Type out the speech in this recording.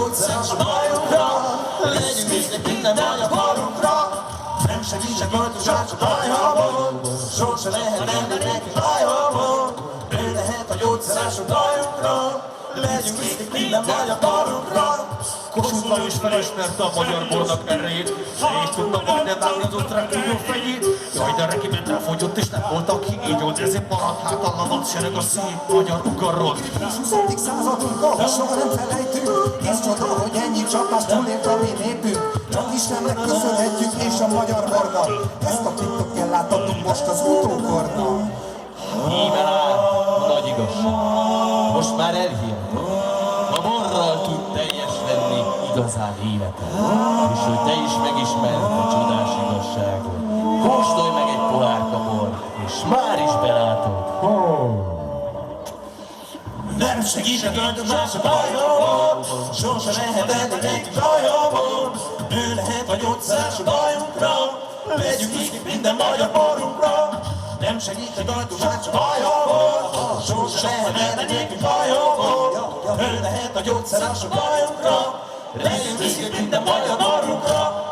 gyógyszeres a bajunkra, legyünk büszkék minden magyar barunkra. Nem segíts a költözsát a bajhamon, sose lehet embernek bajhamon. Ő lehet a gyógyszeres a bajunkra, legyünk büszkék minden magyar barunkra. Kossuth is felismerte a magyar bornak erejét, se is tudta majdnem vágni az osztrák tudó fejét. Jaj, de regiment elfogyott és nem volt, aki így old, ezért maradt hátal a vadsereg a szép magyar ugarról. 20. századunk, ahol soha nem felejtünk, és csoda, hogy ennyi csapást túlélt a mi népünk. Csak Istennek köszönhetjük és a magyar bornak, ezt a titkot kell láthatunk most az utókornak. Íme áll a nagy igazság. Most már elhihetem. A borral tud teljes lenni igazán életed. És hogy te is megismerd a csodás igazságot. Kóstolj meg egy pohárka bort, és már is belátod. Nem segít a költözsás a bajhamon, sose lehet embernek bajhamon. Ő lehet a gyógyszeres a bajunkra, legyünk büszkék minden magyar borunkra. Nem segít a költözsás a bajhamon, sose lehet embernek bajhamon. Ő lehet a gyógyszeres a bajunkra, legyünk büszkék minden magyar borunkra.